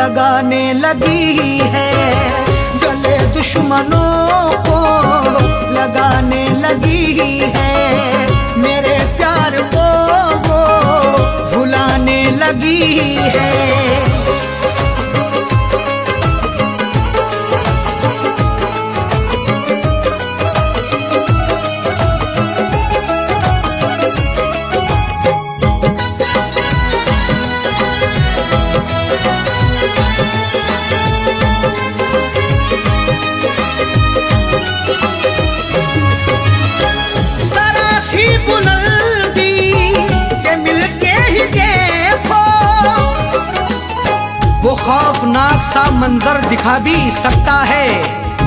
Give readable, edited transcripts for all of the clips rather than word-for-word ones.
लगाने लगी है, गले दुश्मनों को लगाने लगी है, मेरे प्यार को वो भुलाने लगी है। वो खौफनाक सा मंजर दिखा भी सकता है,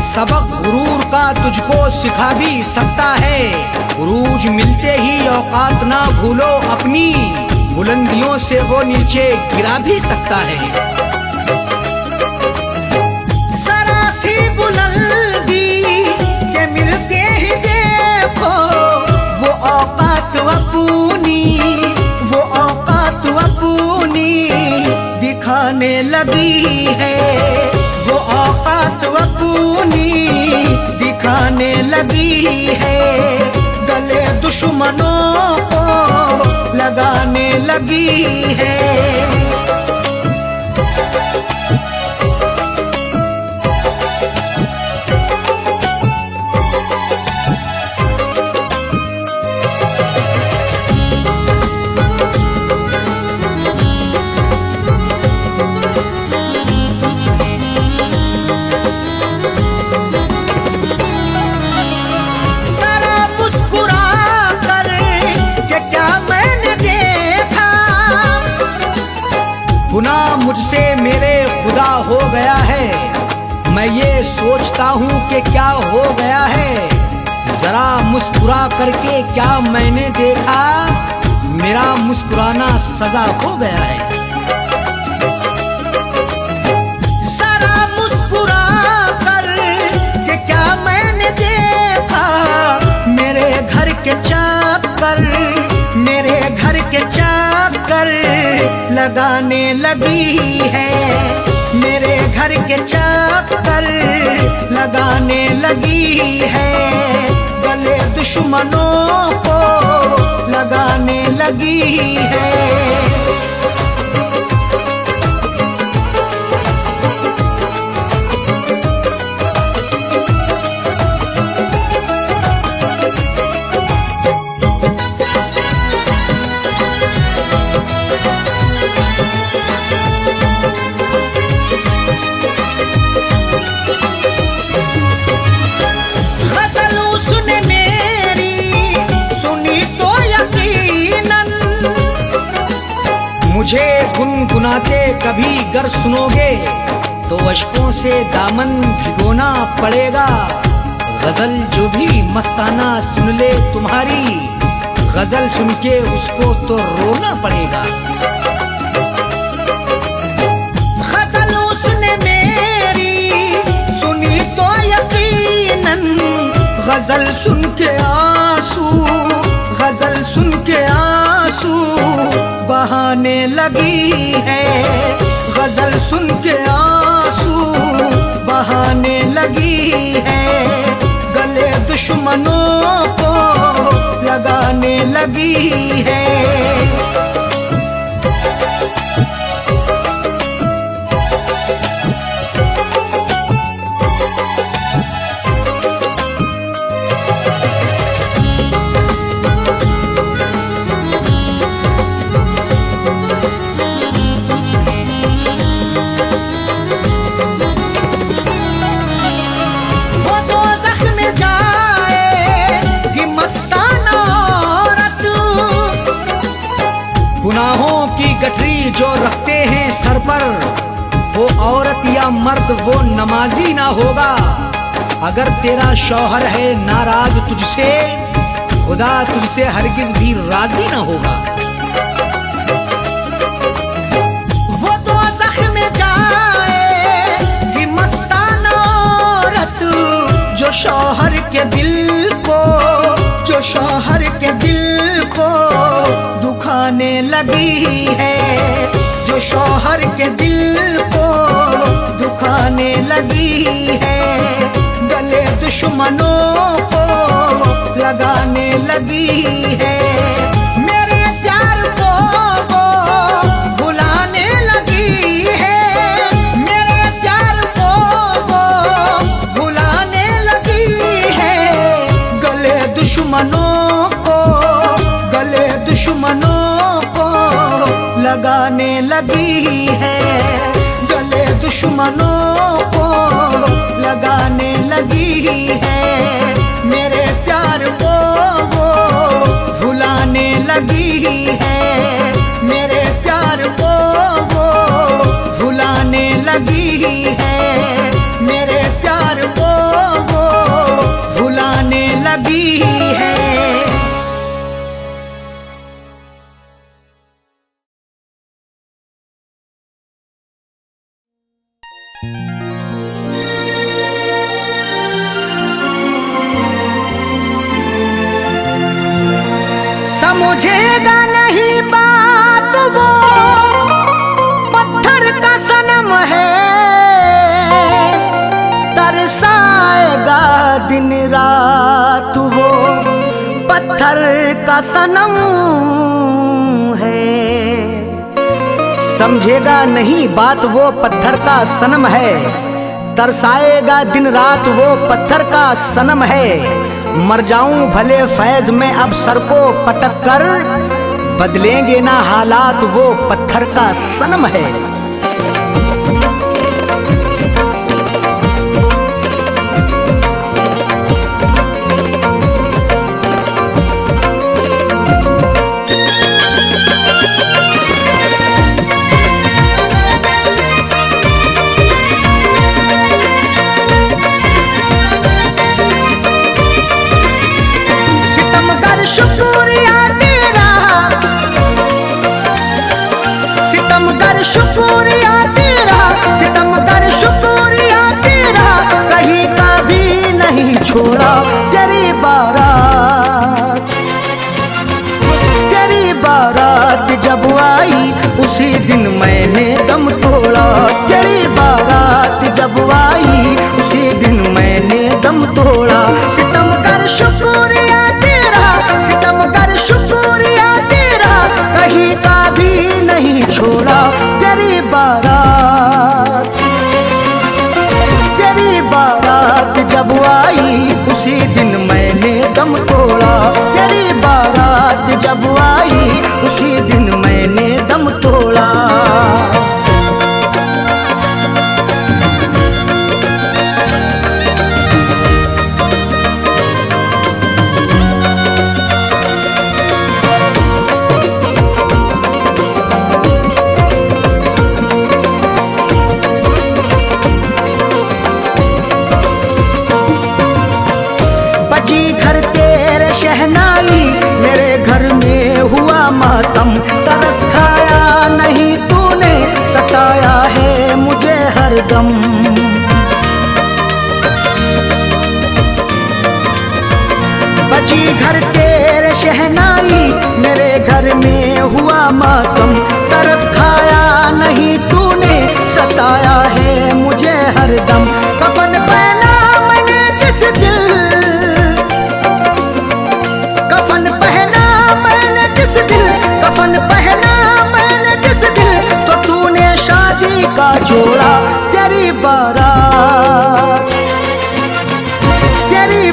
सबक गुरूर का तुझको सिखा भी सकता है। उरूज मिलते ही औकात ना भूलो अपनी, बुलंदियों से वो नीचे गिरा भी सकता है। जरा सी बुलंदी के मिलते ही देखो, वो औकात अपनी, वो औकात अपनी दिखाने लगी है, वो औकात अपनी दिखाने लगी है, गले दुश्मनों को लगाने लगी है। गुनाह मुझसे मेरे खुदा हो गया है, मैं ये सोचता हूँ कि क्या हो गया है। जरा मुस्कुरा करके क्या मैंने देखा, मेरा मुस्कुराना सजा हो गया है। जरा मुस्कुरा कर के क्या मैंने देखा, मेरे घर के चक्कर, मेरे घर के चक्कर लगाने लगी है, मेरे घर के चक्कर लगाने लगी है, गले दुश्मनों को लगाने लगी है। मुझे गुनगुनाते कभी गर सुनोगे तो अश्कों से दामन भिगोना पड़ेगा। गजल जो भी मस्ताना सुन ले तुम्हारी, गजल सुन के उसको तो रोना पड़ेगा। गजल उसने मेरी सुनी तो यकीनन, गजल सुन के आंसू, गजल सुन के आंसू बहाने लगी है, गजल सुन के आंसू बहाने लगी है, गले दुश्मनों को लगाने लगी है। गुनाहों की गठरी जो रखते हैं सर पर, वो औरत या मर्द वो नमाजी ना होगा। अगर तेरा शौहर है नाराज तुझसे, खुदा तुझसे हरगिज भी राजी ना होगा। वो दोज़ख में जाएगी मस्ताना औरत, जो शौहर के दिल को, जो शौहर के दिल को दुखाने लगी है, जो शौहर के दिल को लगाने लगी है, गले दुश्मनों को लगाने लगी है। मेरे प्यार को वो भुलाने लगी है, मेरे प्यार को वो भुलाने लगी है। गले दुश्मनों को लगाने लगी है, गले दुश्मनों को लगाने लगी है। मेरे प्यार को वो भुलाने लगी है, मेरे प्यार को वो भुलाने लगी है, मेरे प्यार को वो भुलाने लगी है। समझेगा नहीं बात वो पत्थर का सनम है, तरसाएगा दिन रात वो पत्थर का सनम है। समझेगा नहीं बात वो पत्थर का सनम है, तरसाएगा दिन रात वो पत्थर का सनम है। मर जाऊं भले फैज में अब सर को पटक कर, बदलेंगे ना हालात वो पत्थर का सनम है। शुक्रिया तेरा, सितमगर शुक्रिया तेरा, सितमगर शुक्रिया तेरा, कहीं का भी नहीं छोड़ा। तेरी बारात जब आई उसी दिन मैंने दम तोड़ा। तेरी बारात जब आई उसी दिन मैंने दम तोड़ा। सितमगर शुक्रिया तेरा, सितमगर शुक्रिया तेरा, कहीं का भी नहीं छोड़ा। तेरी बारात जब आई उसी दिन मैंने दम तोड़ा। तेरी बारात जब आई उसी दिन मैंने दम तोड़ा। शहनाई मेरे घर में हुआ मातम, तरस खाया नहीं तूने, सताया है मुझे हरदम। बजी घर तेरे शहनाई मेरे घर में हुआ मातम, तरस खाया नहीं तूने, सताया है मुझे हरदम। कफन पहना मैंने जिस दिल, कफन पहना मैंने जिस दिल, तो तूने शादी का जोड़ा। तेरी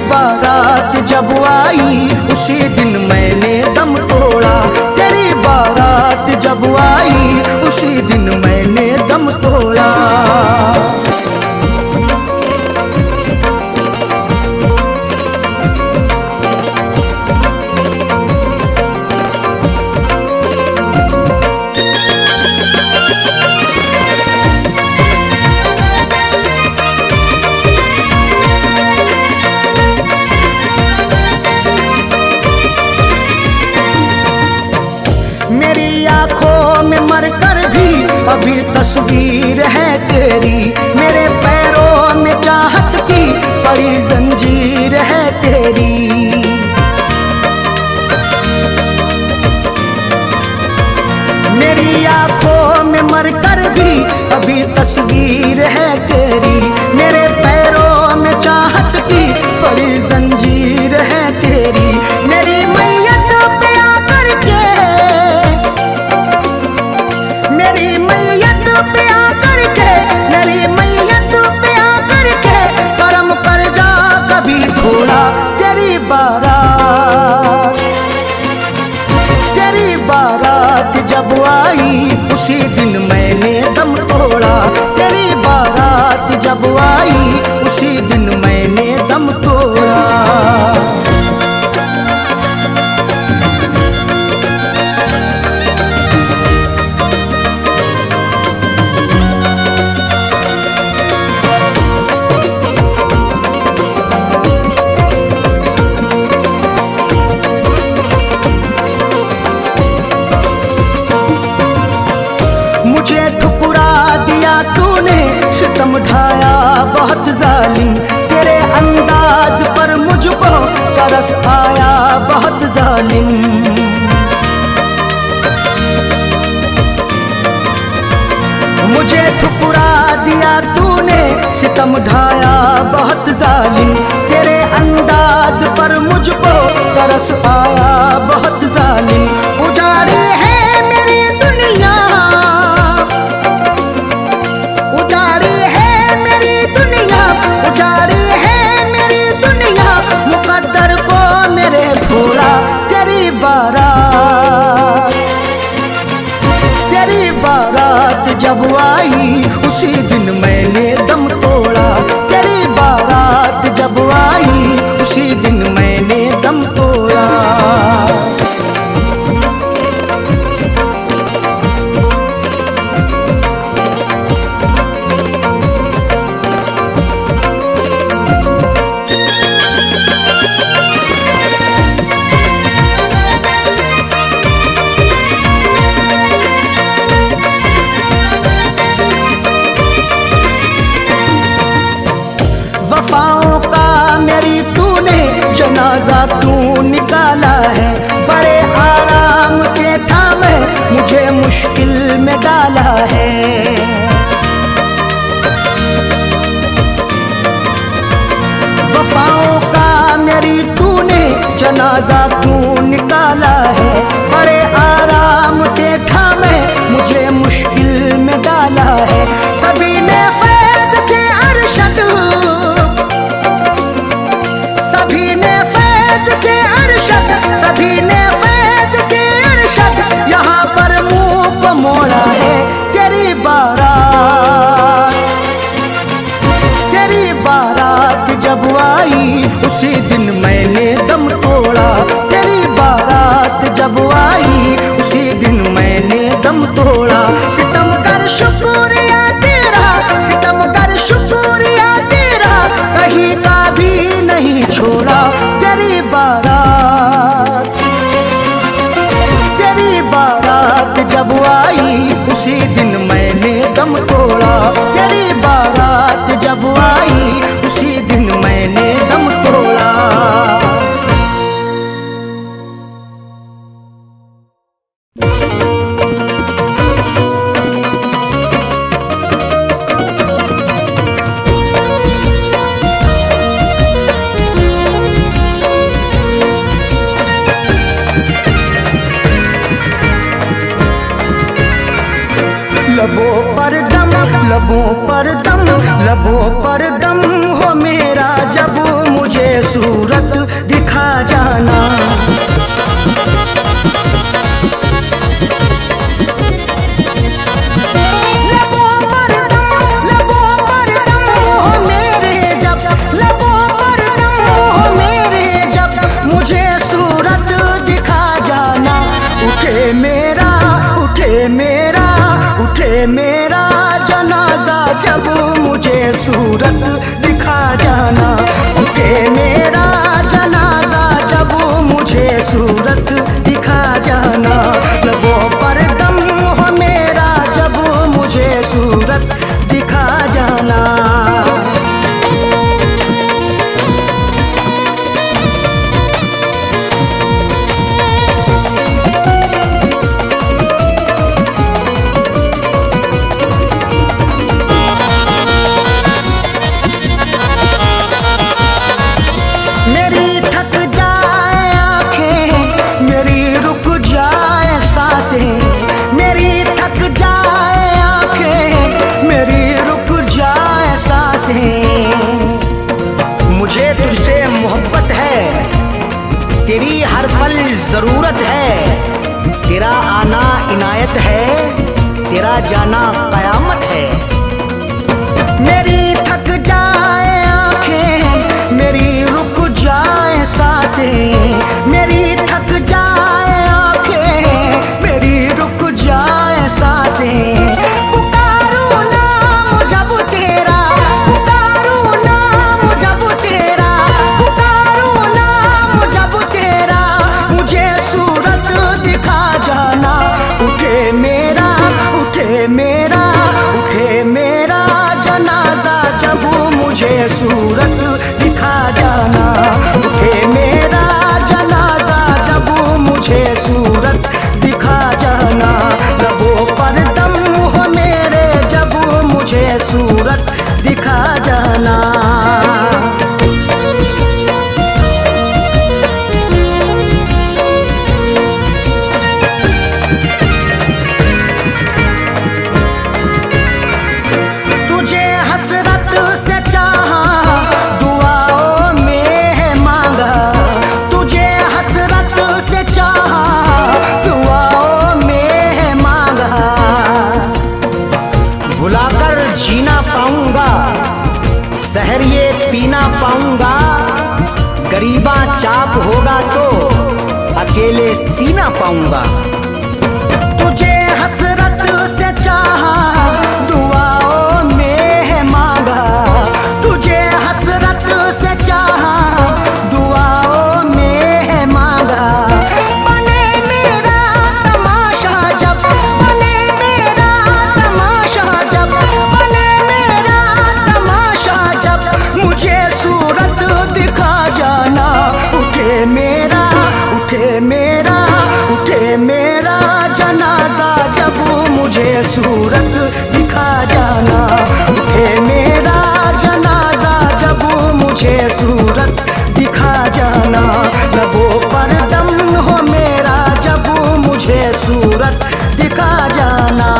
बारात जब आई उसी दिन मैंने दम तोड़ा। तेरी बारात जब आई उसी दिन मैंने दम तोड़ा। अभी तस्वीर है तेरी, मेरे पैरों में चाहत की बड़ी जंजीर है तेरी। मेरी आंखों में मर कर भी अभी तस्वीर है तेरी, सितम ढाया बहुत जालिम, तेरे अंदाज पर मुझको तरस आया बहुत जालिम। उजाड़ी है मेरी दुनिया, उजाड़ी है मेरी दुनिया, उजाड़ी है मेरी दुनिया, मुकद्दर को मेरे भोला। तेरी बारात, तेरी बारात जब आई उसी दिन मैंने दम तोड़ा। तेरी बारात जब आई उसी दिन मैंने दम तोड़ा। वफाओं का मेरी तूने जनाजा तू निकाला है, बड़े आराम से था मैं, मुझे मुश्किल में डाला है। वफाओं का मेरी तूने जनाजा तू निकाला है, बड़े आराम से था मैं, मुझे मुश्किल में डाला है। सभी ने फैज़ से अरशद, सभी ने फैज़ से अरशद, सभी ने फैज़ से अरशद यहाँ पर मुँह को मोड़ा है। तेरी बारात, तेरी बारात जब आई उसी दिन मैंने दम तोड़ा। तेरी बारात जब आई उसी दिन मैंने दम तोड़ा। सितम कर शुक्रिया तेरा, सितम कर शुक्रिया तेरा, कहीं का भी नहीं छोड़ा। तेरी बारात, तेरी बारात जब आई उसी दिन मैंने दम तोड़ा। तेरी बारात जब आई उसी दिन मैंने दम तोड़ा। लबों पर दम, लबों पर दम, लबों पर दम हो मेरा, जब मुझे सूरत दिखा जाना। लबों पर दम, लबों पर दम हो मेरे, जब लबों पर दम हो मेरे, जब मुझे सूरत दिखा जाना। उठे मेरा, उठे मेरा, उठे मेरा जनाजा, जब मुझे सूरत दिखा जाना। उठे मेरा जनाजा, जब मुझे सूरत दिखा जाना। लबों पर दम हो मेरा, जब मुझे सूरत दिखा जाना। मुझे तुझसे मोहब्बत है, तेरी हर पल जरूरत है। तेरा आना इनायत है, तेरा जाना कयामत है। मेरी थक जाए आंखें, मेरी रुक जाए सांसें, मेरी थक जाए आंखें, मेरी रुक जाए सांसें। पुकारूं नाम जब तेरा, पुकारूं नाम जब तेरा, पुकारूं नाम जब तेरा, मुझे सूरत दिखा जाना। उठे मेरा, उठे मेरा, उठे मेरा जनाजा, ये पी ना पाऊंगा, गरीबा चाप होगा तो अकेले सी ना पाऊंगा। तुझे हसरत से चाहा, दुआओं में है मांगा, तुझे हसरत से चाहा, दुआओं में है मांगा। बने मेरा तमाशा जब, बने मेरा तमाशा जब, बने मेरा तमाशा जब, मुझे सूरत दिखा जाना। उठे मेरा, उठे मेरा, उठे मेरा जनाजा जब, मुझे सूरत दिखा जाना। उठे मेरा जनाजा जब, मुझे सूरत दिखा जाना। लबों पर दम हो मेरा जब, मुझे सूरत दिखा जाना।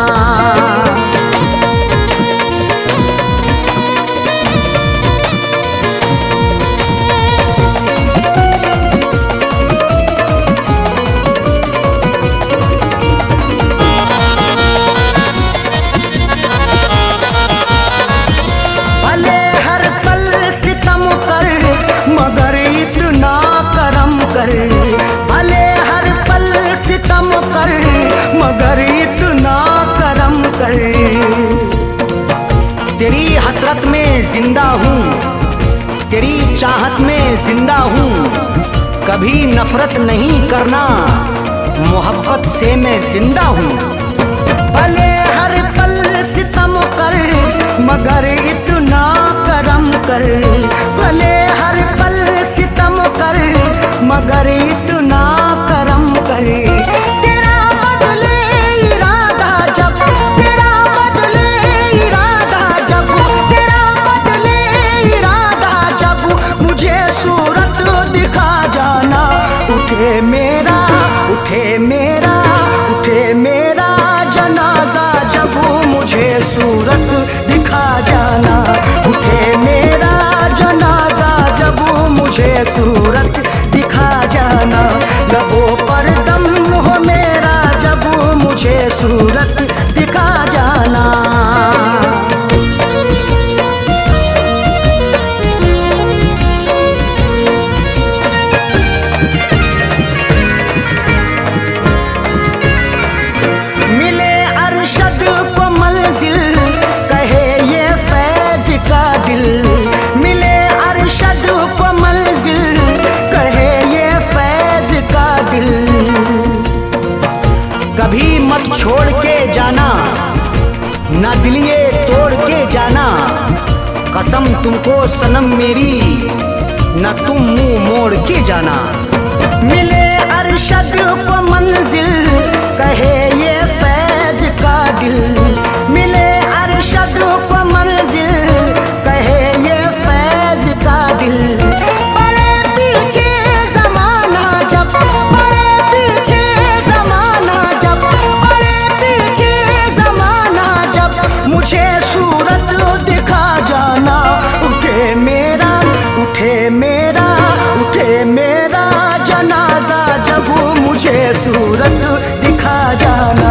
मगर इतना करम कर, भले हर पल सितम कर, मगर इतना करम कर। तेरी हसरत में जिंदा हूँ, तेरी चाहत में जिंदा हूँ। कभी नफरत नहीं करना, मोहब्बत से मैं जिंदा हूँ। भले हर पल सितम कर, मगर इतना करम कर। भले हर पल सितम कर, मगर इतना करम कर। तेरा बदले इरादा जब, तेरा बदले इरादा जब, तेरा बदले इरादा जब, मुझे सूरत दिखा जाना। उठे मेरा, उठे मेरा, उठे मेरा जनाजा जब, मुझे सूरत दिखा जाना। उठे मेरा जनाजा जब, मुझे सूरत दिखा जाना। लबों पर दम हो मेरा जब, मुझे सूरत दिखा जाना। मिले अरशद को मंजिल, कहे ये फैज का दिल। मिले अरशद को मंजिल, कहे ये फैज का दिल। कभी मत छोड़ के जाना, ना दिल ये तोड़ के जाना। कसम तुमको सनम मेरी, ना तुम मुंह मोड़ के जाना। मिले अरशद को मंजिल, कहे ये फैज का दिल। मिले अरशद को मंजिल, कहे ये फैज का दिल। बड़े पीछे जमाना जब, बड़े पीछे जमाना जब, बड़े पीछे जमाना जब, मुझे सूरत दिखा जाना। उठे मेरा, उठे मेरा, उठे मेरा जनाजा जब, मुझे सूरत दिखा जाना।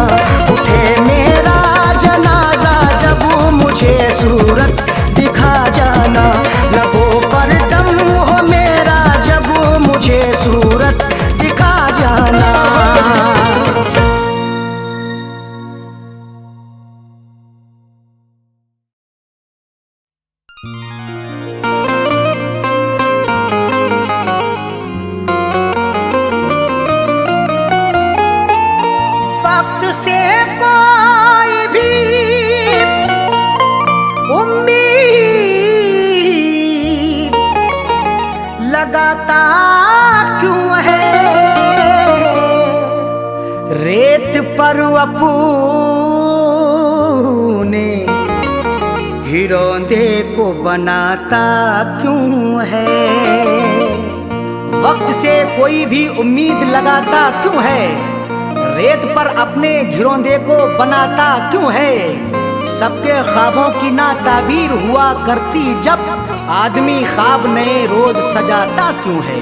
उठे मेरा जनाजा जब, मुझे सूरत दिखा जाना। लबों पर दम हो मेरा जब, मुझे सूरत दिखा जाना। वक्त से कोई भी उम्मीद लगाता क्यों है। रेत पर अपने हिरोंदे को बनाता क्यों है। वक्त से कोई भी उम्मीद लगाता क्यों है। रेत पर अपने घिरौंदे को बनाता क्यों है। सबके ख्वाबों की ना ताबीर हुआ करती जब, आदमी ख्वाब नए रोज सजाता क्यों है।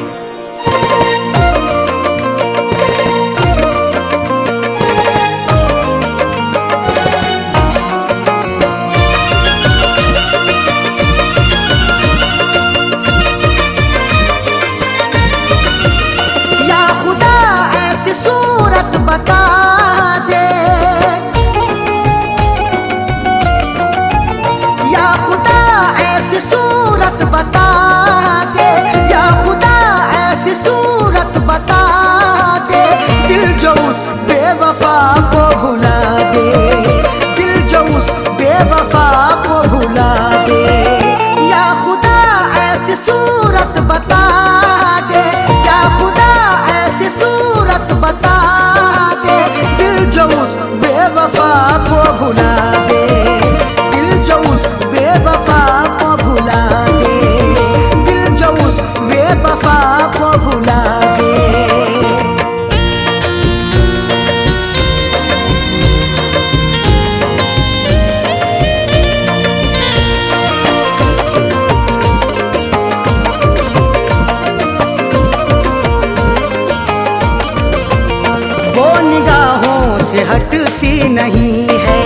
से हटती नहीं है,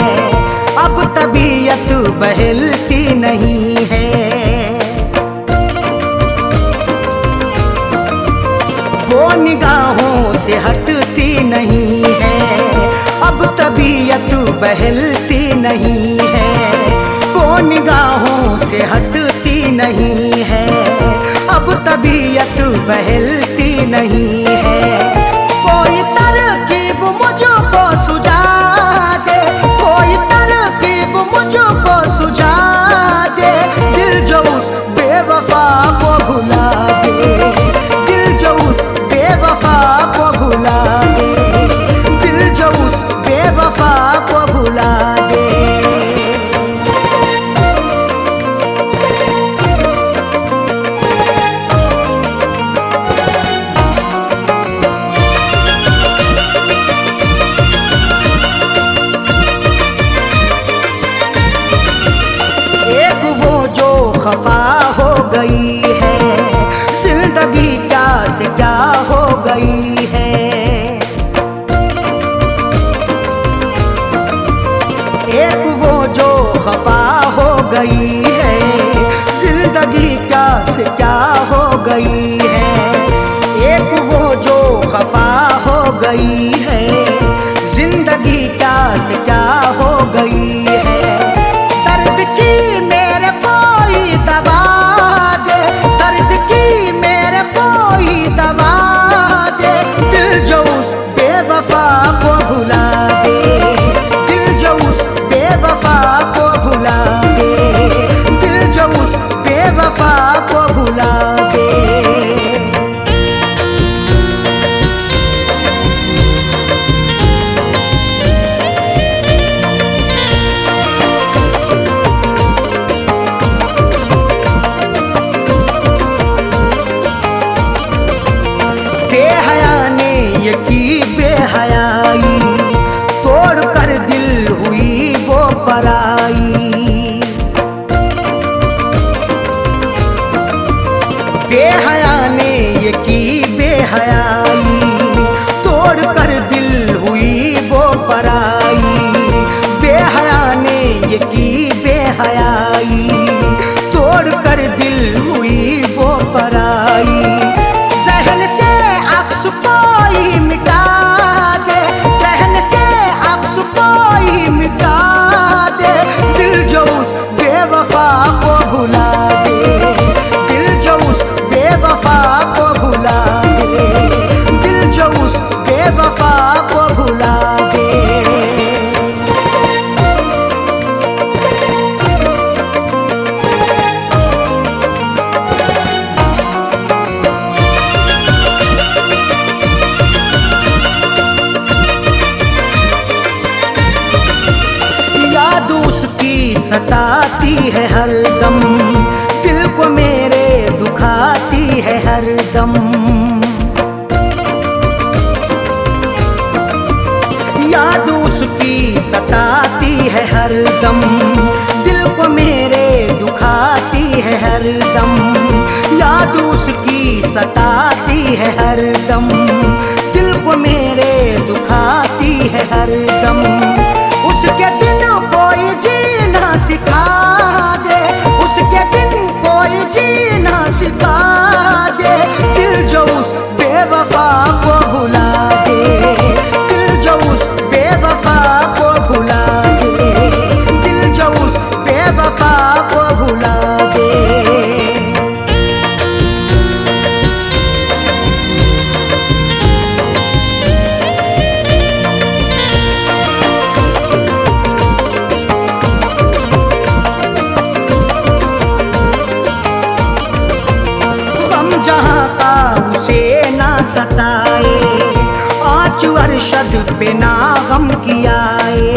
अब तबीयत बहलती नहीं है। वो निगाहों से हटती नहीं है, अब तबीयत बहलती नहीं है। वो निगाहों से हटती नहीं है, अब तबीयत बहलती नहीं है। कोई तरकीब मुझको सुझा दे, कोई तरकीब मुझको सुझा दे, दिल जो उस बेवफा को भुला दे, दिल जो उस बेवफा को भुला दे, दिल जो उस बेवफा को भुला दे। एक वो जो खफा हो गई है, जिंदगी क्या से क्या हो गई है। एक वो जो खफा हो गई है, जिंदगी क्या से क्या हो गई है। एक वो जो खफा हो गई है, जिंदगी क्या से क्या हो गई है। दर्द की मेरे कोई दवा दे, दर्द की मेरे कोई दवा दे, दिल जो उस बेवफा को भुला दे, दिल जो उस बेवफा को भुला दे, दिल जो उस बेवफा को भुला दे। बेहया ने ये की बेहयाई, तोड़ कर दिल हुई वो पराई। बेहया ने ये की बेहयाई, तोड़ कर दिल हुई वो पराई। बेहया ने ये की बेहयाई, तोड़ कर दिल हुई वो पराई। जहन से अक्स कोई मिटा दे, जहन से अक्स कोई मिटा दे, दिल जो उस बेवफा को भुला दे, दिल जो उस बेवफा को भुला दे, दिल जो उस बेवफा को भुला दे। याद उसकी सताती है हरदम, दिल को मेरे दुखाती है हरदम। याद उसकी सताती है हरदम, दिल को मेरे दुखाती है हरदम। याद उसकी सताती है हरदम, दिल को मेरे दुखाती है हरदम। उसके दिन कोई जीना सिखा दे, उसके दिन कोई जीना सिखा दे, दिल जो उस बेवफा को भुला दे, दिल जो उस बेवफा को भुला दे, दिल जो उस बेवफा को भुला दे। जहाँ का उसे ना सताए, आँच अरशद पे ना गम कियाए।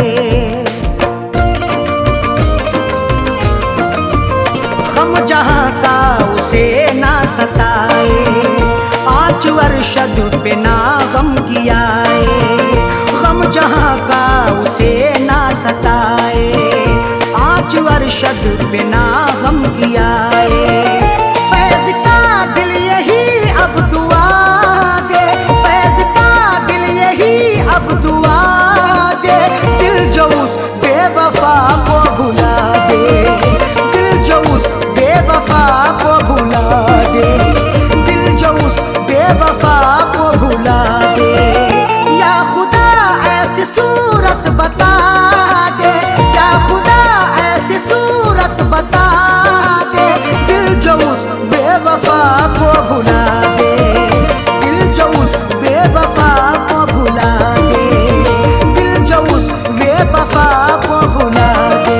गम जहाँ का उसे ना सताए, आँच अरशद पे ना गम कियाए। गम जहाँ का उसे ना सताए, आँच अरशद पे ना गम कियाए। फैज़ का दिल यही अब दुआ दे, फैज़ का दिल यही अब दुआ बेवफा को भुला दे, दिल जो उस बेवफा को भुला दे, दिल जो उस बेवफा को भुला दे।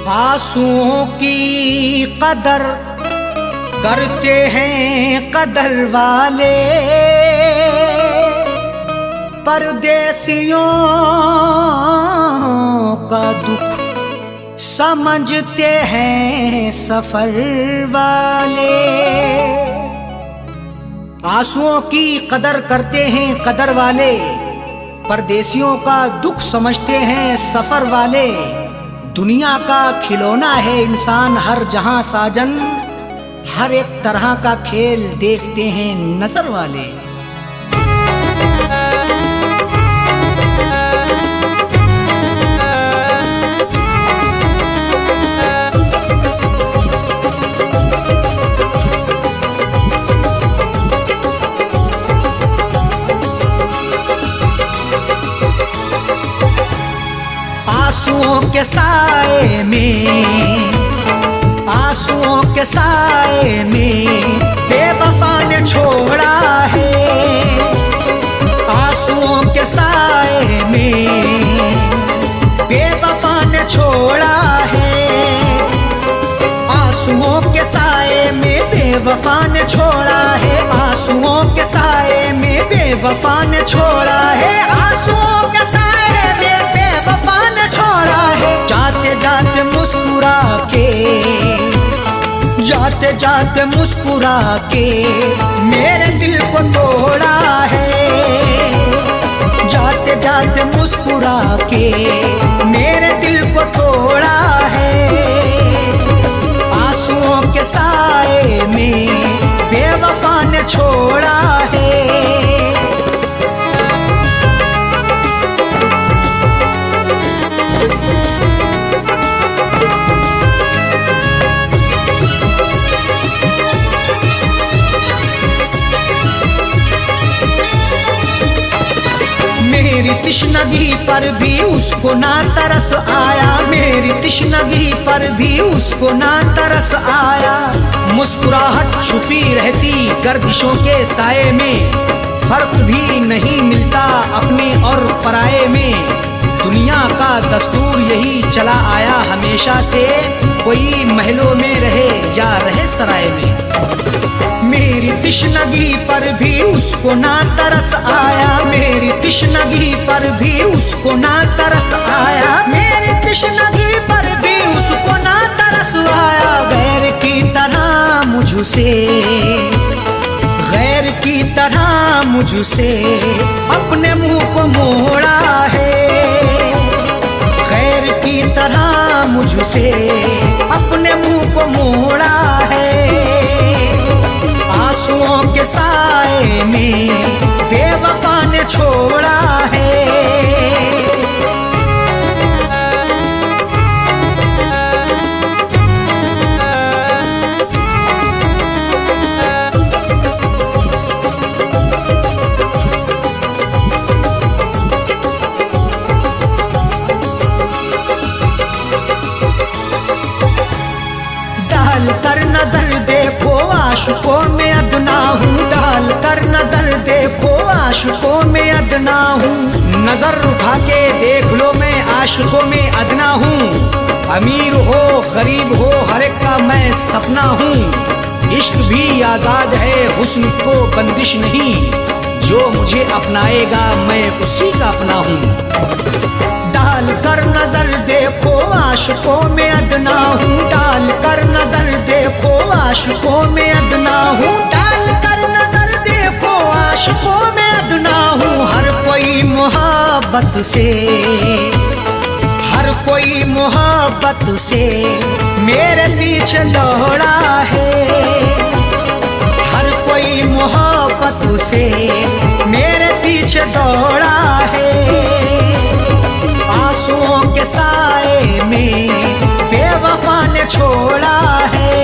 आंसुओं की कदर करते हैं कदर वाले, परदेसियों का दुख समझते हैं सफर वाले। आंसुओं की कदर करते हैं कदर वाले, परदेसियों का दुख समझते हैं सफर वाले। दुनिया का खिलौना है इंसान हर जहां साजन, हर एक तरह का खेल देखते हैं नजर वाले। आंसुओं के साए में, आंसुओं के साए में बेवफा ने छोड़ा है, आंसुओं के साए में बेवफा ने छोड़ा है, आंसुओं के साए में बेवफा ने छोड़ा है, आंसुओं के साए में बेवफा ने छोड़ा है, आंसुओं के साए में बेवफा ने छोड़ा है। जाते जाते मुस्कुरा के, जाते जाते मुस्कुरा के मेरे दिल को तोड़ा है, जाते जाते मुस्कुरा के मेरे दिल को तोड़ा है। आंसुओं के साए में बेवफा ने छोड़ा है। मेरी तिश्नगी पर भी उसको ना तरस आया, मेरी तिश्नगी पर भी उसको ना तरस आया। मुस्कुराहट छुपी रहती गर्दिशों के साए में, फर्क भी नहीं मिलता अपने और पराये में। दुनिया का दस्तूर यही चला आया हमेशा से, कोई महलों में रहे या रहे सराय में। मेरी तिश्नगी पर भी उसको ना तरस आया, मेरी तिश्नगी पर भी उसको ना तरस आया, मेरी तिश्नगी पर भी उसको ना तरस आया। गैर की तरह मुझसे, गैर की तरह मुझसे अपने मुंह को मोड़ा है, गैर की तरह मुझसे अपने मुंह को मोड़ा है। आंसुओं के साए में बेवफा ने छोड़ा है। डाल कर नजर देखो आशिकों में अदना हूँ, डाल कर नजर देखो आशिकों में अदना हूँ। नजर उठा के देख लो मैं आशिकों में अदना हूँ। अमीर हो गरीब हो हर एक का मैं सपना हूँ। इश्क भी आजाद है हुस्न को बंदिश नहीं, जो मुझे अपनाएगा मैं उसी का अपना हूँ। डाल कर नजर देखो आशिकों में अदना हूँ, डाल कर नजर देखो आशिकों में अदना हूँ, डाल कर नजर देखो आशिकों में अदना हूँ। हर कोई मोहब्बत से, हर कोई मोहब्बत से मेरे पीछे दौड़ा है, हर कोई मोहब्बत से मेरे पीछे दौड़ा है। आंसुओं के साए में बेवफा ने छोड़ा छोड़ा है।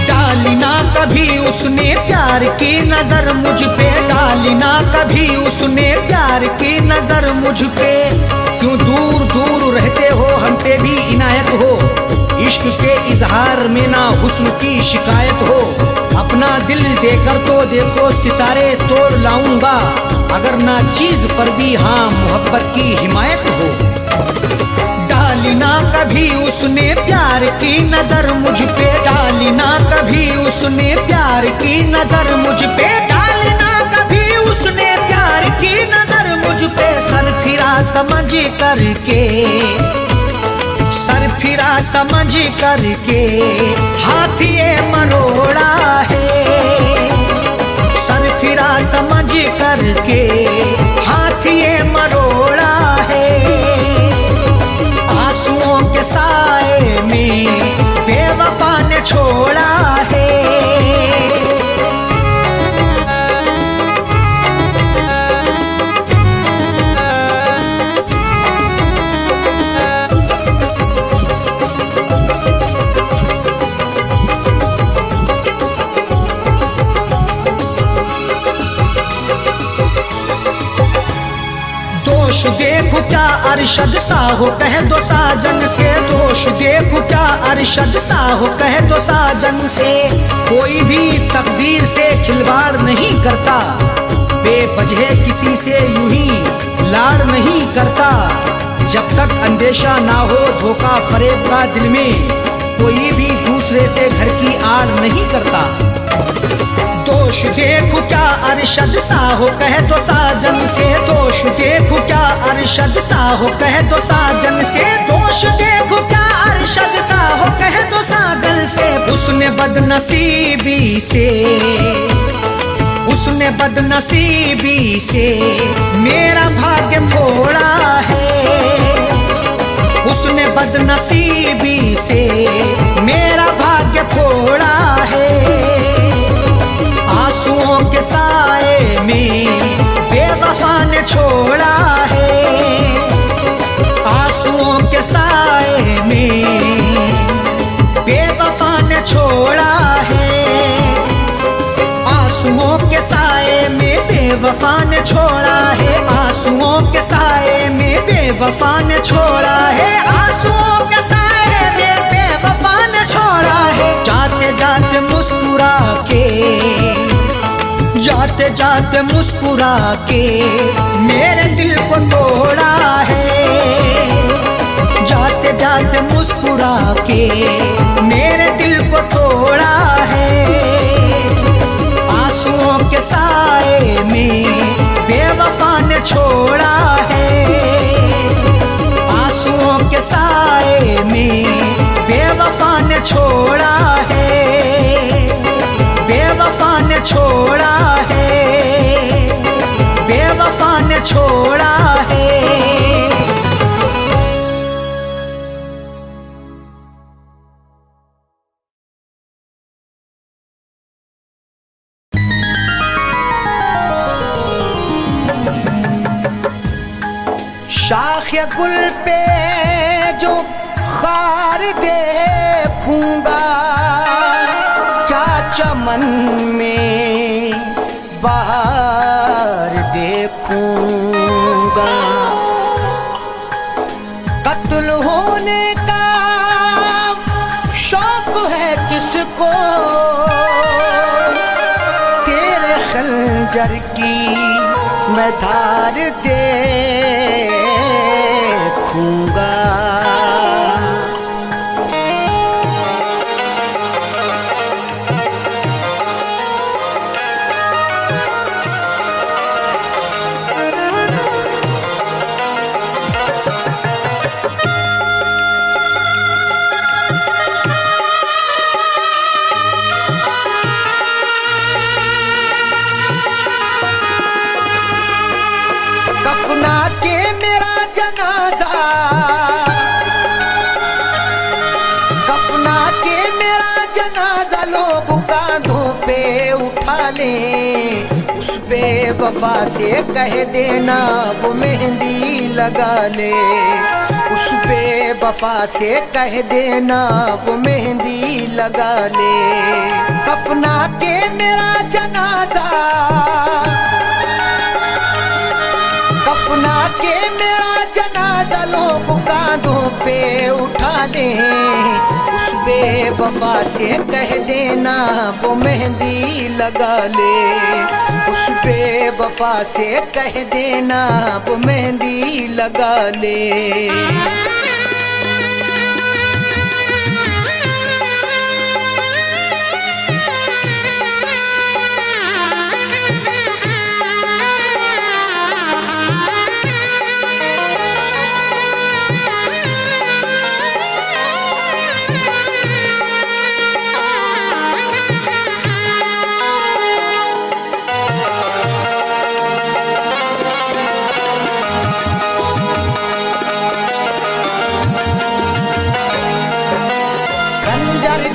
डाली ना कभी उसने प्यार की नजर मुझ पे, डाली ना कभी उसने प्यार की नजर मुझ पे। क्यों दूर दूर रहते हो, हम पे भी इनायत हो। इश्क के इजहार में ना हुस्न की शिकायत हो। अपना दिल देकर तो देखो सितारे तोड़ लाऊंगा, अगर ना चीज पर भी हाँ मोहब्बत की हिमायत हो। डाली ना कभी उसने प्यार की नजर मुझ पे, डाली ना कभी उसने प्यार की नजर मुझ पे, डाली ना कभी उसने प्यार की नजर मुझ पे। सर फिरा समझ करके, सर फिरा समझ करके हाथ ये मरोड़ा है। सर फिरा समझ करके हाथ ये मरोड़ा है। आंसुओं के साए में बेवफा ने छोड़ा है। दोष देखो क्या अरशद सा हो, कह दो साजन से। दोष देखो क्या अरशद सा हो, कह दो साजन से। कोई भी तकदीर से खिलवाड़ नहीं करता, बेवजह किसी से यूं ही लाड़ नहीं करता। जब तक अंदेशा ना हो धोखा फरेब का दिल में, कोई भी दूसरे से घर की आड़ नहीं करता। दोष देखो क्या अरशद सा हो, कह दो साजन से। दोष देखो क्या अरशद सा हो, कह दो साजन से। दोष देखो क्या अरशद सा हो, कह दो साजन से। उसने बदनसीबी से, उसने बदनसीबी से मेरा भाग्य फोड़ा है। उसने बदनसीबी से मेरा भाग्य फोड़ा है। आंसुओं के साए में बेवफा ने छोड़ा है। आंसुओं के साए में बेवफा ने छोड़ा है। आंसुओं के साए में बेवफा ने छोड़ा है। आंसुओं के साए में बेवफा ने छोड़ा है। आंसुओं के साए में बेवफा ने छोड़ा है। जाते जाते मुस्कुरा के, जाते जाते मुस्कुरा के मेरे दिल को तोड़ा है। जाते जाते मुस्कुरा के मेरे दिल को तोड़ा है। आंसुओं के साए में बेवफा ने छोड़ा है। आंसुओं के साए में बेवफा ने छोड़ा है। बेवफा ने छोड़ा है। बेवफा ने छोड़ा है। शाख गुल पे जो खार देखूंगा, क्या चमन में बाहर देखूंगा। कत्ल होने का शौक है किसको, तेरे खंजर की मैं धार देखूंगा। जनाजा लोग कांधों पे उठा लें, उस बेवफा से कह देना वो मेहंदी लगा ले, उस बेवफा से कह देना वो मेहंदी लगा ले। कफना के मेरा जनाजा, कफना के मेरा जनाजा लोग कांधों पे उठा लें, उस बेवफा से कह देना वो मेहंदी लगा ले, उस बेवफा से कह देना वो मेहंदी लगा ले।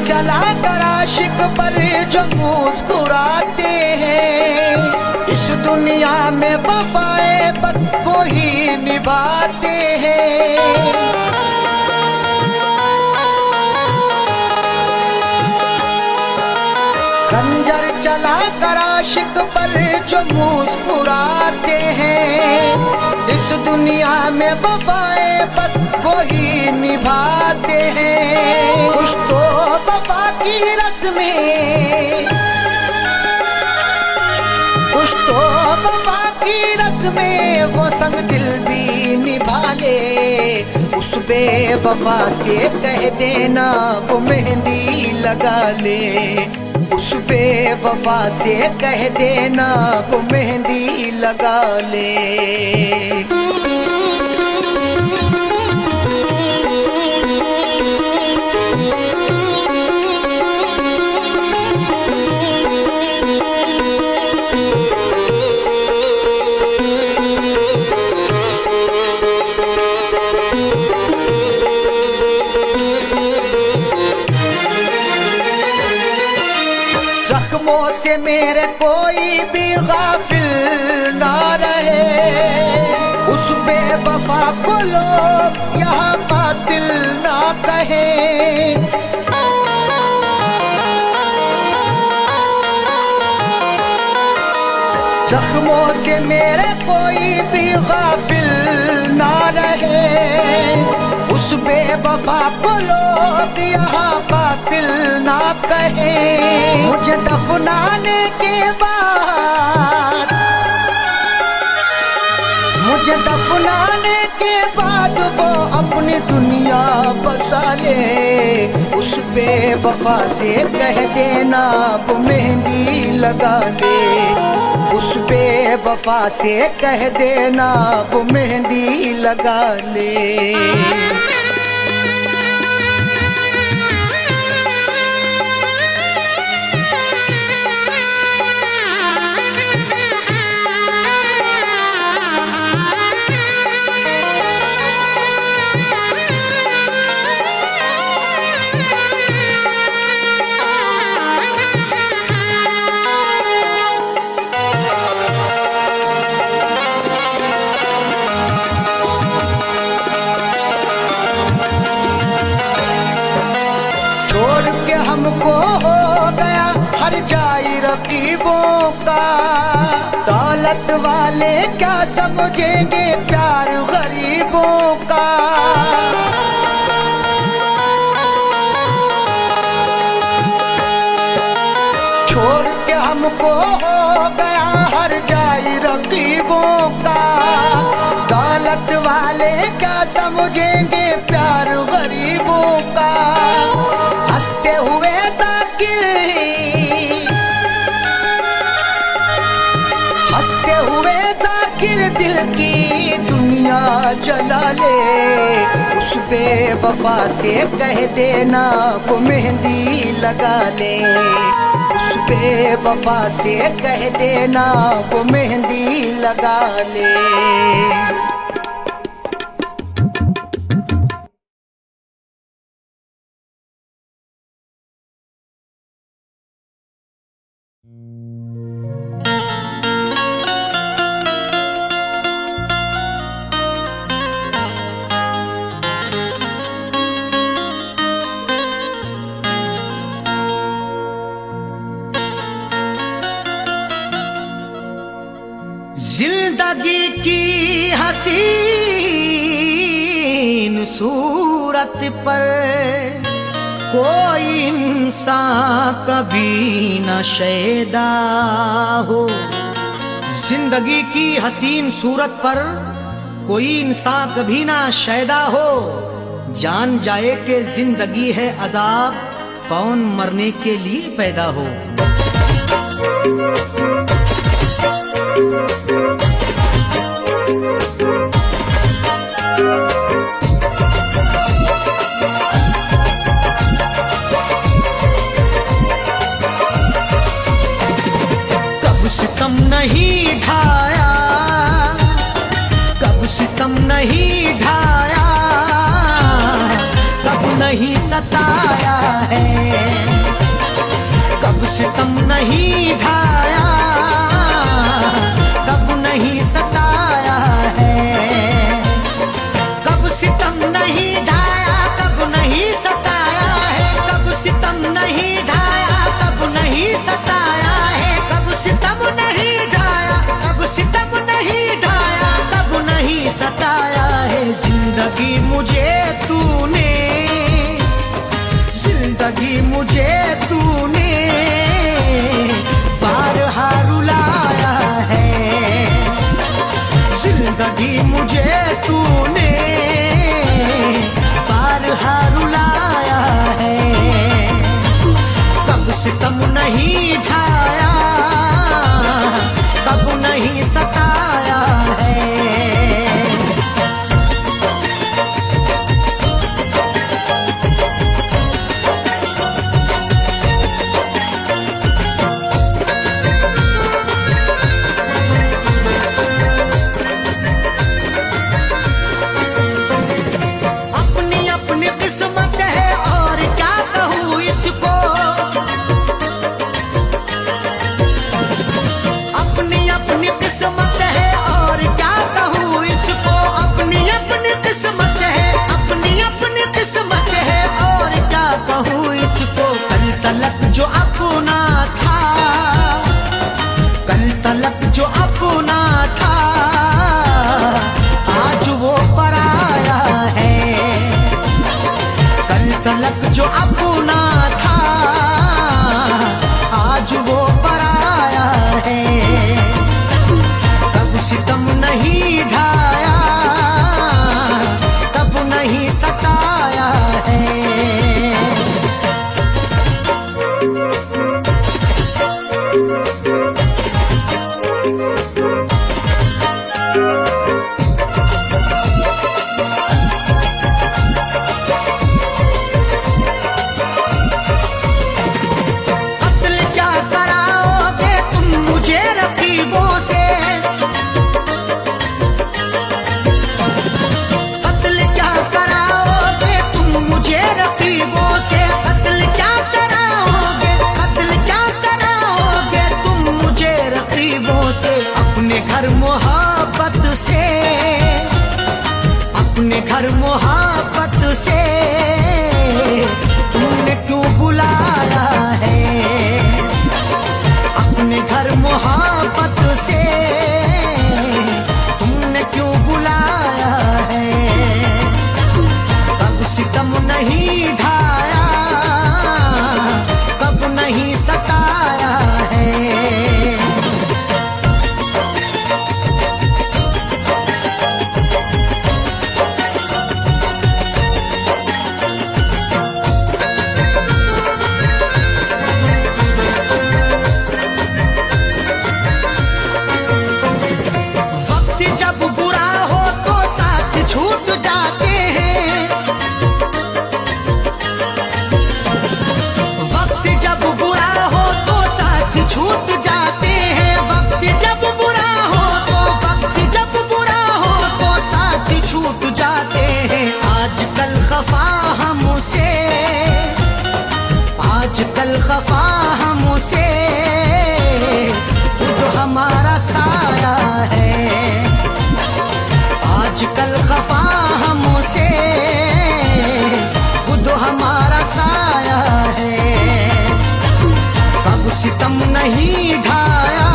चला कर आशिक पर जो मुस्कुराते हैं, इस दुनिया में वफाएं बस वो ही निभाते हैं। खंजर चला कर आशिक पर जो मुस्कुराते हैं, इस दुनिया में वफाएं बस वो ही निभाते हैं। कुछ तो वफा की रस्में, कुछ तो वफा की रस्में वो संग दिल भी निभा ले, उस बेवफा से कह देना वो मेहंदी लगा ले, उस बेवफा से कह देना वो मेहंदी लगा ले। जख्मों से मेरे कोई भी गाफिल ना रहे, उस बेवफा को लोग यहाँ कातिल ना कहे। जख्मों से मेरे कोई भी गाफिल ना रहे, उस बेवफा को लोग यहाँ कातिल ना कहे। मुझे दफनाने के बाद, मुझे दफनाने के बाद वो अपनी दुनिया बसा ले, उस बेवफा से कह देना वो मेहंदी लगा ले, उस बेवफा से कह देना वो मेहंदी लगा ले। हमको हो गया हर जाई रकीबों का, दौलत वाले क्या समझेंगे प्यार गरीबों का। छोड़ के हमको हो गया हर जाई रकीबों का, दौलत वाले क्या समझेंगे प्यार गरीबों का। हंसते हुए जाकिर, हंसते हुए जाकिर दिल की दुनिया जला ले, उस बेवफा से कह देना वो मेहंदी लगा ले, उस बेवफा से कह देना वो मेहंदी लगा ले। जिंदगी की हसीन सूरत पर कोई इंसान कभी न शैदा हो। जिंदगी की हसीन सूरत पर कोई इंसान कभी ना शैदा हो। जान जाए कि जिंदगी है अजाब, कौन मरने के लिए पैदा हो। कब सितम नहीं ढाया, कब सितम नहीं ढाया, कब नहीं सताया है। कब सितम नहीं ढाया, कब नहीं सताया है। कब सितम नहीं ढाया, कब नहीं सताया है। कब सितम नहीं ढाया, कब नहीं सताया है। कब सितम नहीं ढाया, कब सितम नहीं ढाया, कब नहीं सताया है। जिंदगी मुझे तूने, जिंदगी मुझे तूने बारहा रुलाया है। जिंदगी मुझे तूने बारहा रुलाया है। कब सितम नहीं ढाया, कब नहीं सताया है। अपनी अपनी किस्मत है और क्या कहूँ इसको। अपनी अपनी किस्मत है और क्या कहूँ इसको। अपनी अपनी किस्मत है, अपनी अपनी किस्मत है और क्या कहूँ इसको। कल तलक जो अपना था, कल तलक जो अपना था, आज वो पराया है। कल तलक जो अपना था, आज वो पराया है। कब सितम नहीं ढाया, कब नहीं सताया है। कत्ल क्या कराओगे तुम मुझे रकीबों से। कत्ल क्या कराओगे तुम मुझे रकीबों से। कत्ल क्या कराओगे, कत्ल क्या कराओगे तुम मुझे रकीबों से। अपने घर मोहब्बत से, अपने घर मोहब्बत से तुमने क्यों बुलाया है। अपने घर मोहब्बत से तुमने क्यों बुलाया है। कब सितम नहीं ढाया, कब नहीं सताया है। वक्त जब बुरा हो तो साथ छूट जाते हैं। वक्त जब बुरा हो तो साथ छूट जाते हैं। वक्त जब बुरा हो तो, वक्त जब बुरा हो तो साथ छूट जाते हैं। आजकल खफा हमसे, आजकल खफा हमसे खुद हमारा साया है। आजकल खफा हमसे खुद हमारा साया है। कब सितम नहीं ढाया,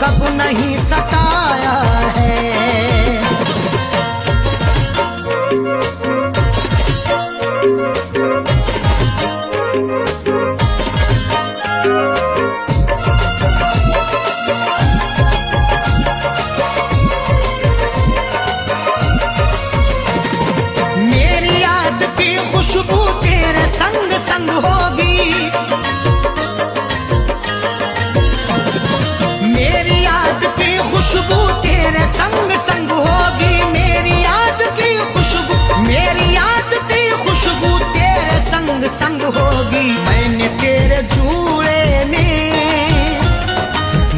कब नहीं सताया संग संग होगी। मैंने तेरे जूड़े में,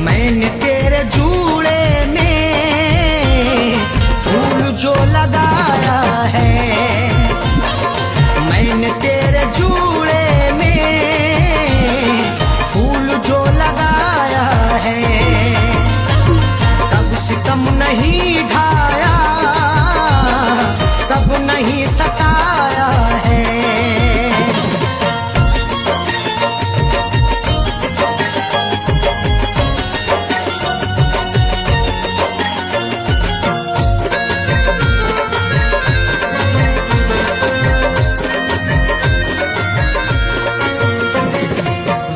मैंने तेरे जूड़े में फूल जो लगाया है, मैंने तेरे जूड़े में फूल जो लगाया है। कब सितम नहीं ढाया, कब नहीं सताया है।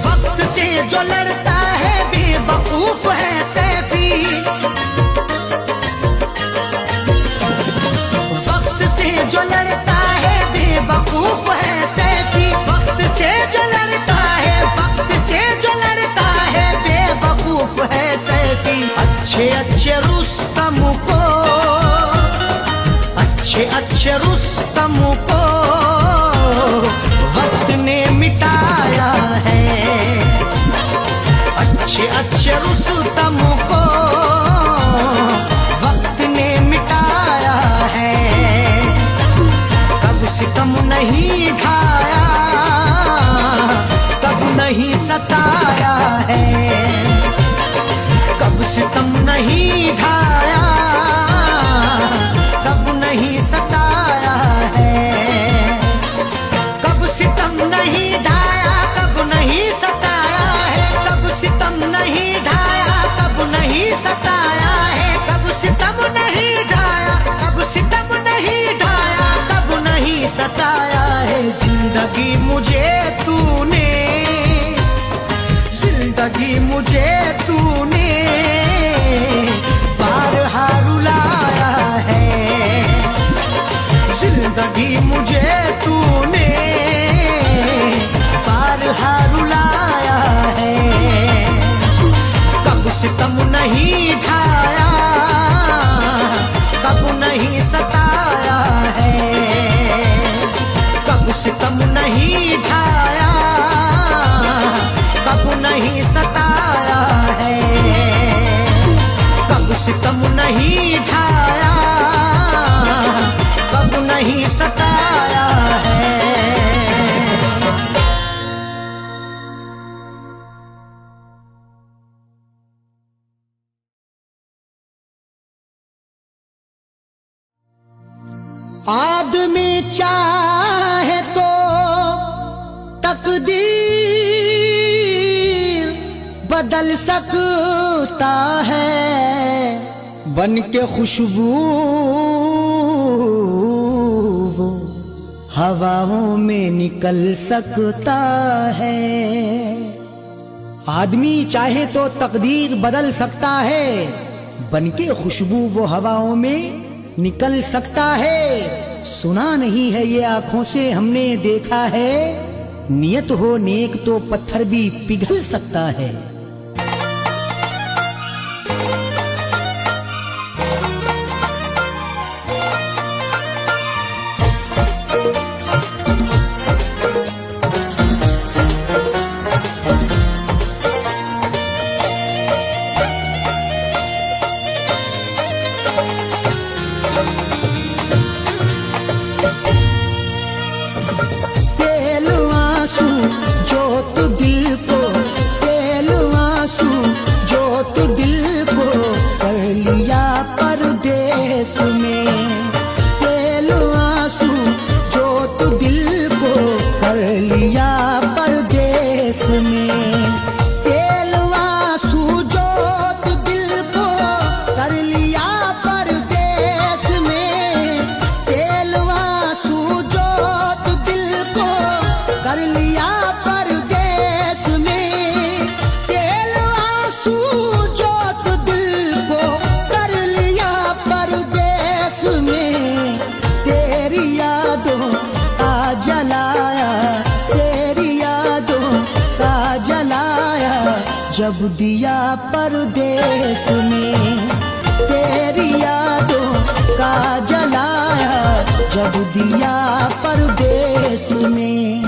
वक्त से जो लड़ता है बेवकूफ है सैफी, वक्त से जो लड़ता है बेवकूफ है सैफी, वक्त से जो लड़ता है, वक्त से जो लड़ता है बेवकूफ है सैफी। अच्छे अच्छे रुस्तम को, अच्छे अच्छे रुस्तम को वक्त ने मिटाया है, अच्छे अच्छे रुस्तम को वक्त ने मिटाया है। कब सितम नहीं ढाया, कब नहीं सताया है, कब सितम नहीं ढाया, कब नहीं सताया है। कब सितम नहीं ढाया, कब नहीं सताया है, कब सितम नहीं ढाया, कब नहीं सताया है। कब सितम नहीं ढाया, कब सितम नहीं ढाया, कब नहीं सताया है। जिंदगी मुझे तूने, जिंदगी मुझे तूने बारहा रुलाया है, जिंदगी मुझे तूने बारहा रुलाया है। कब सितम नहीं ढाया, कब नहीं सताया है, कब सितम नहीं ढाया, कब नहीं सताया है। कब सितम नहीं ढाया, कब नहीं सताया है। आदमी चाहे तो तकदीर बदल सकता है, बन के खुशबू वो हवाओं में निकल सकता है। आदमी चाहे तो तकदीर बदल सकता है, बन के खुशबू वो हवाओं में निकल सकता है। सुना नहीं है ये आंखों से हमने देखा है, नियत हो नेक तो पत्थर भी पिघल सकता है। जब दिया परदेस में, तेरी यादों का जलाया जब दिया परदेस में।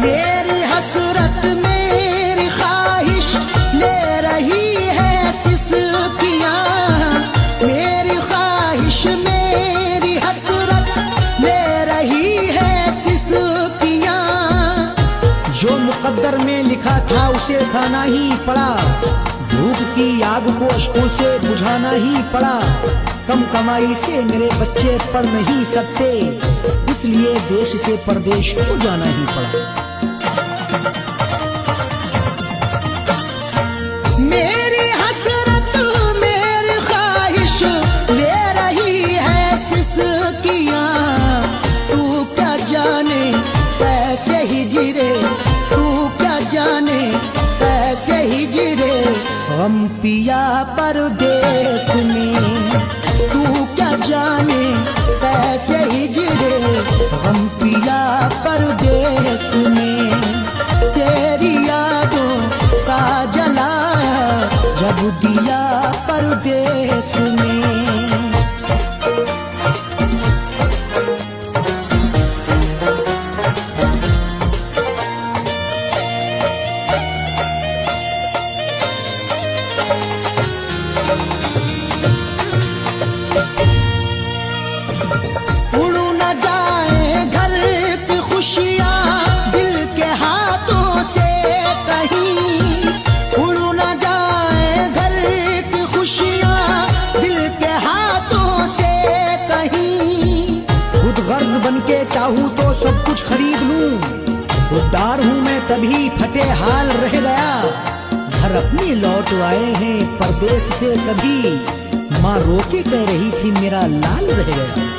मेरी हसरत मेरी ख्वाहिश ले रही है सिसकियाँ, मेरी ख्वाहिश मेरी हसरत ले रही है सिसकियाँ। जो मुकद्दर में लिखा था उसे खाना ही पड़ा, भूख की आग को अश्कों से बुझाना ही पड़ा। कम कमाई से मेरे बच्चे पढ़ नहीं सकते, इसलिए देश से परदेश को जाना ही पड़ा। मेरी हसरत मेरी ख्वाहिश ले रही है सिसकियाँ, तू क्या जाने कैसे हिजरे, तू क्या जाने कैसे हिजरे हम पिया परदेस में। तू क्या जाने कैसे हिजरे हम पिया परदेस में। तेरी यादों का जलाया जब दिया परदेस में। उड़ न जाए घर की खुशियाँ दिल के हाथों से कहीं, उड़ न जाए घर की खुशियाँ दिल के हाथों से कहीं। खुद गर्ज बन के चाहूँ तो सब कुछ खरीद लूं, खुददार हूँ मैं तभी फटे हाल रह गया। घर अपनी लौट आए हैं परदेश से सभी, माँ रोके कह रही थी मेरा लाल रह गया।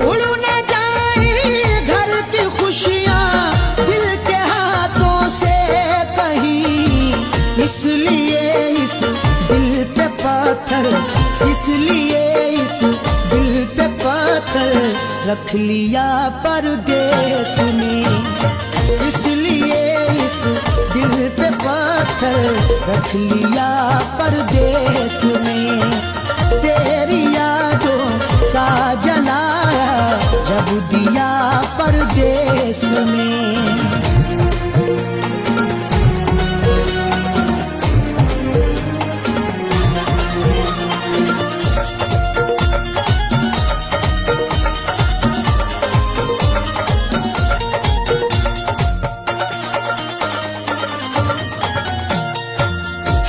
उड़ न जाए घर की खुशियाँ दिल के हाथों से कहीं, इसलिए इस दिल पे पत्थर, इसलिए इस दिल पे पत्थर रख लिया परदेस में। इसलिए इस दिल पे पत्थर रख लिया परदेस में। तेरी यादों का जलाया जब दिया परदेस में।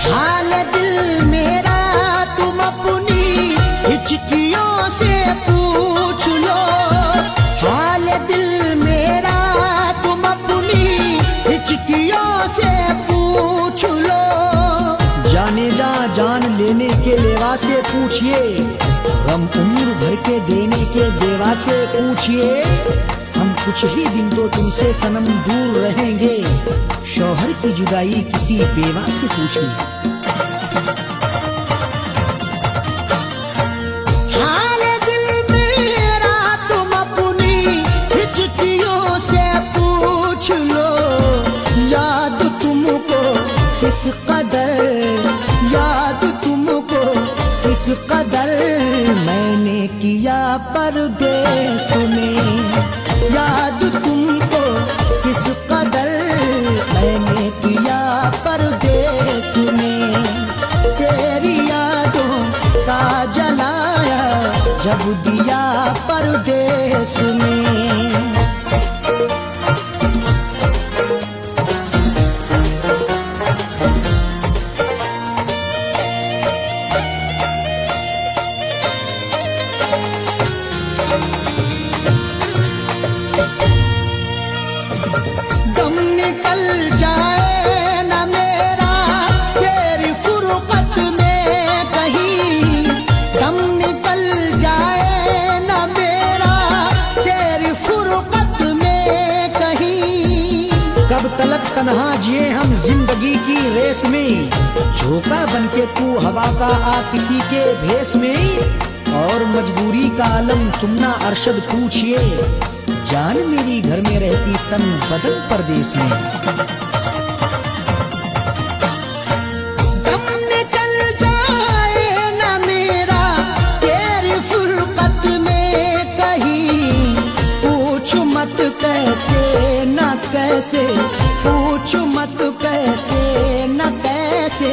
हाल दिल मेरा तुम अपनी हिचकियों से पूछ लो, हाल दिल मेरा तुम अपनी हिचकियों से पूछ लो। जाने जा जान लेने के लेवा से पूछिए, गम उम्र भर के देने के देवा से पूछिए। हम कुछ ही दिन तो तुमसे सनम दूर रहेंगे, शौहर की जुदाई किसी बेवा से पूछिए। हाल दिल मेरा तुम अपनी हिचकियों से पूछ लो, याद तुमको किस कदर, याद तुमको किस कदर मैंने किया परदेस में। याद तुमको किस कदर मैंने किया परदेस में। तेरी यादों का जलाया जब दिया परदेस में। दम निकल जाए न मेरा तेरी फुरकत में कहीं, दम निकल जाए न मेरा तन्हा जिए हम जिंदगी की रेस में, झोंका बनके तू हवा का आ किसी के भेस में, और मजबूरी का आलम तुम ना अरशद पूछिए, जान मेरी घर में रहती तन बदन परदेस में। दम निकल जाए ना मेरा तेरी फुरकत में कहीं, पूछ मत कैसे न कैसे, पूछ मत कैसे न कैसे,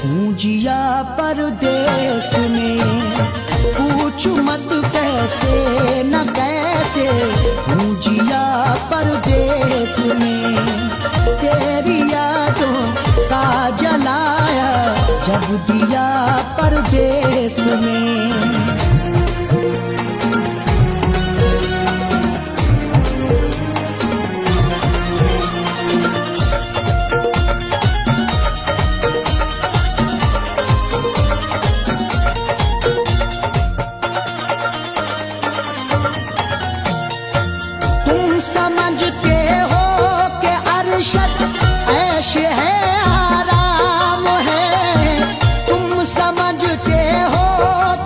हूँ जिया परदेस में, पूछ मत कैसे न कैसे, हूँ जिया परदेस में। तेरी यादों का जलाया जब दिया परदेस में। समझते हो कि अरशद ऐश है आराम है, तुम समझते हो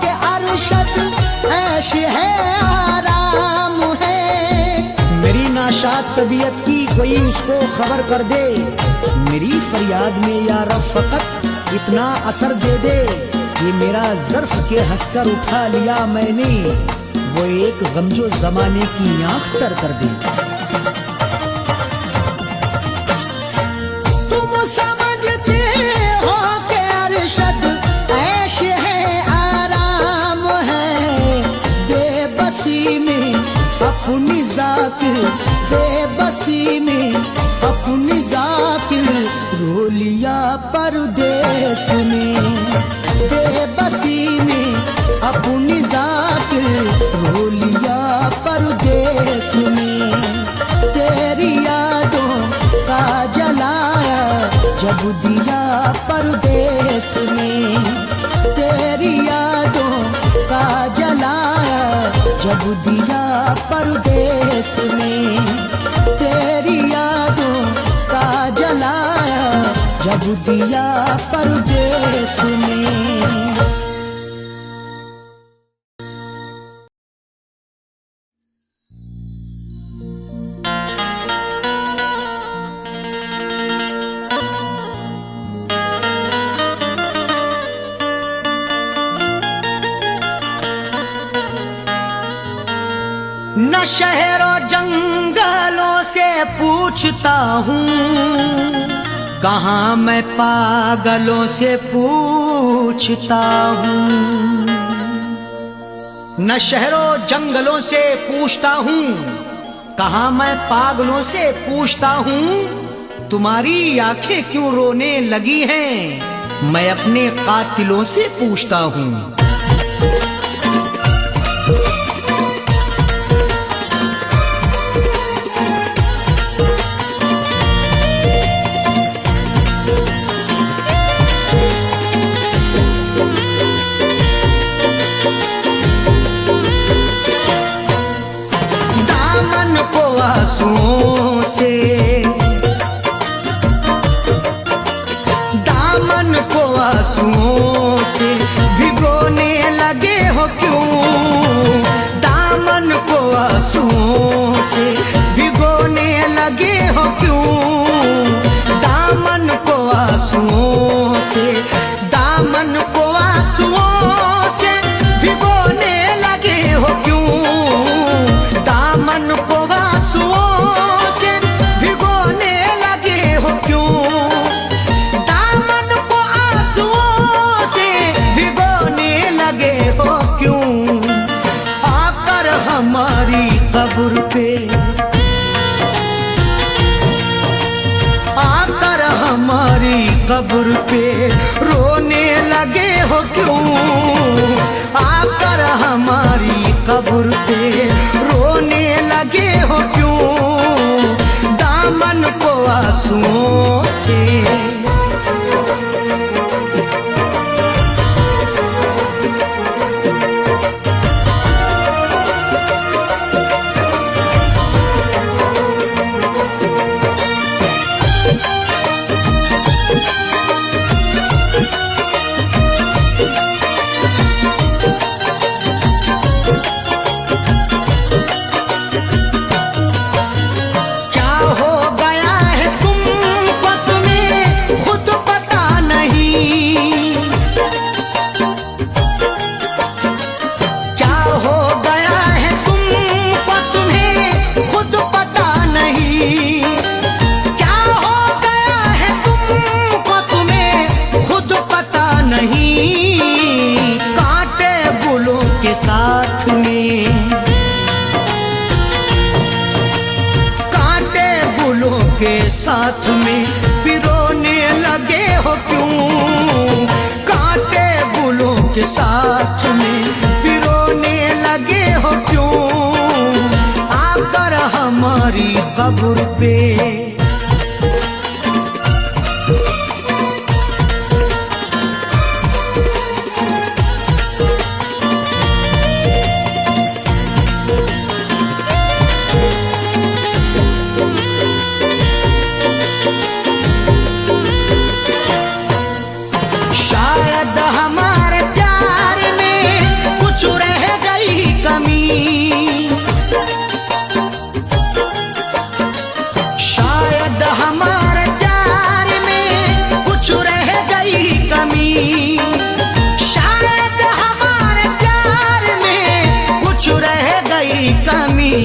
कि अरशद ऐश है आराम है। मेरी नाशाद तबीयत की कोई उसको खबर कर दे, मेरी फरियाद में या रब फकत इतना असर दे दे, ये मेरा ज़र्फ के हंसकर उठा लिया मैंने, वो एक गमजो जमाने की आंख तर कर दे। तुम समझते हो कि अरशद ऐश है आराम है, बेबसी में अपनी जाकिर, बेबसी में अपनी जाकिर, रो लिया परदेस में, बेबसी में अपनी जाकिर, रो लिया परदेस में। तेरी यादों का जलाया जब दिया परदेस में, तेरी यादों का जलाया जब दिया परदेस में, तेरी यादों का जलाया जब दिया परदेस में। न शहरों जंगलों से पूछता हूँ, कहाँ मैं पागलों से पूछता हूँ। न शहरों जंगलों से पूछता हूँ, कहाँ मैं पागलों से पूछता हूँ। तुम्हारी आंखें क्यों रोने लगी हैं, मैं अपने कातिलों से पूछता हूँ। आंसुओं से दामन को आंसुओं से भिगोने लगे हो क्यों, दामन को आंसुओं से भिगोने लगे हो क्यों, दामन को आंसुओं से, दामन को आंसुओं से भिगोने लगे हो क्यों, दामन को आंसुओं से भिगोने लगे हो क्यों, दामन को आंसुओं से भिगोने लगे हो क्यों। आकर हमारी कब्र पे, आकर हमारी कब्र पे रोने लगे हो क्यों, आकर हमारी कब्र पे रोने लगे हो क्यों, दामन को आंसुओं से। नहीं कांटे गुलों के साथ में, कांटे गुलों के साथ में पिरोने लगे हो क्यों, कांटे गुलों के साथ में पिरोने लगे हो क्यों, आकर हमारी कब्र पे। शायद हमारे प्यार में कुछ रह गई कमी, शायद हमारे प्यार में कुछ रह गई कमी, शायद हमारे प्यार में कुछ रह गई कमी,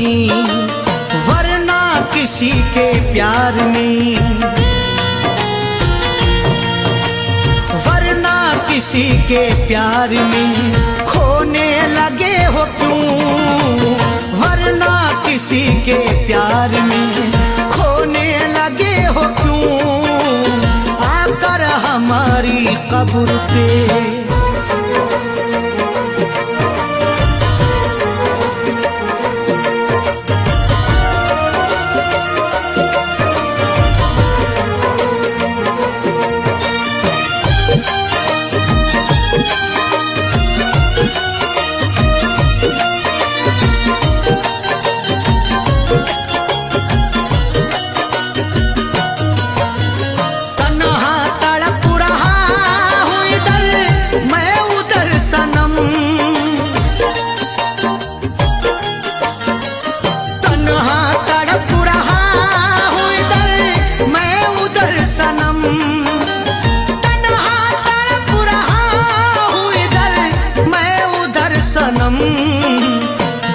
वरना किसी के प्यार में, वरना किसी के प्यार में खोने लगे हो क्यों, वरना किसी के प्यार में खोने लगे हो क्यों, आकर हमारी कब्र पे।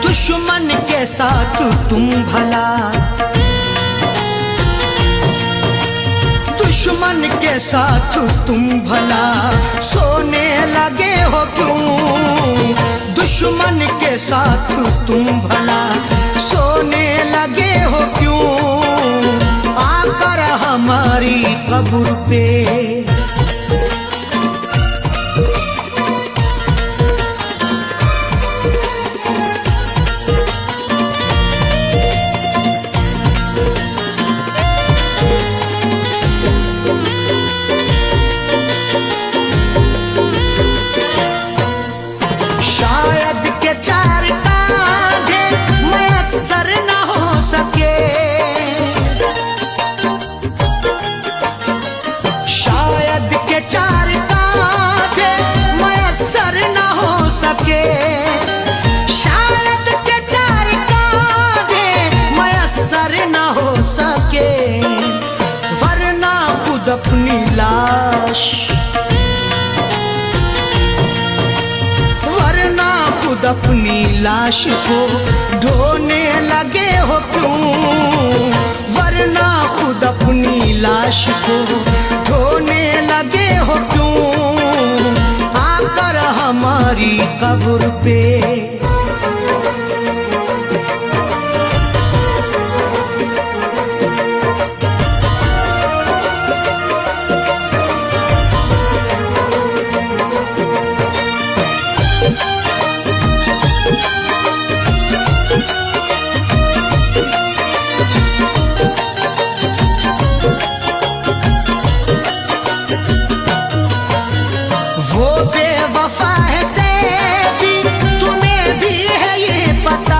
दुश्मन के साथ तुम भला, दुश्मन के साथ तुम भला सोने लगे हो क्यों, दुश्मन के साथ तुम भला सोने लगे हो क्यों, आकर हमारी कब्र पे। शायद के चार कांधे मयस्सर न हो सके, शायद के चार कांधे मयस्सर न हो सके, शायद के चार कांधे मयस्सर न हो सके, वरना खुद अपनी लाश, खुद अपनी लाश को ढोने लगे हो क्यों, वरना खुद अपनी लाश को ढोने लगे हो क्यों, आकर हमारी कब्र पे। वो बेवफा है सैफी, तुम्हें भी है ये पता,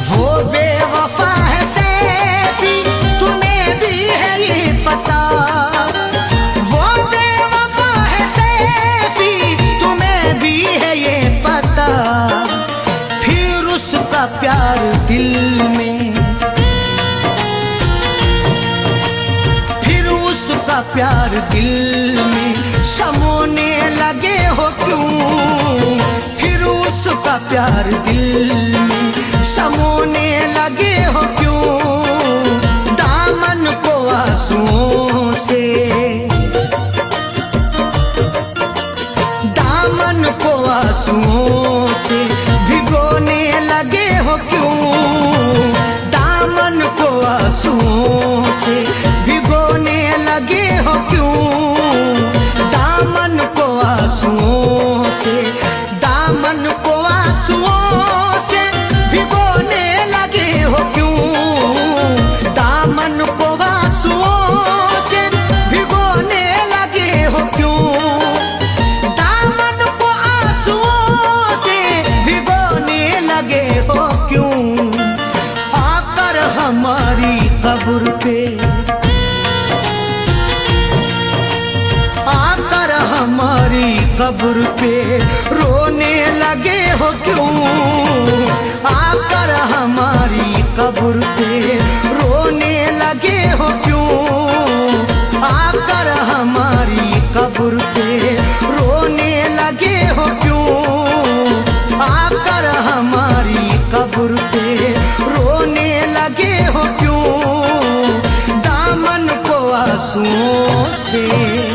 वो बेवफा है सैफी, तुम्हें भी है ये पता, वो बेवफा है सैफी, तुम्हें भी है ये पता, फिर उसका प्यार दिल में, प्यार दिल में समोने लगे हो क्यों, फिर उसका प्यार दिल में समोने लगे हो क्यों, दामन को आंसुओं कब्र पे रोने लगे हो क्यों? आकर हमारी कब्र पे रोने लगे हो क्यों? आकर हमारी कब्र पे रोने लगे हो क्यों? आकर हमारी कब्र पे रोने लगे हो क्यों? दामन को आंसुओं से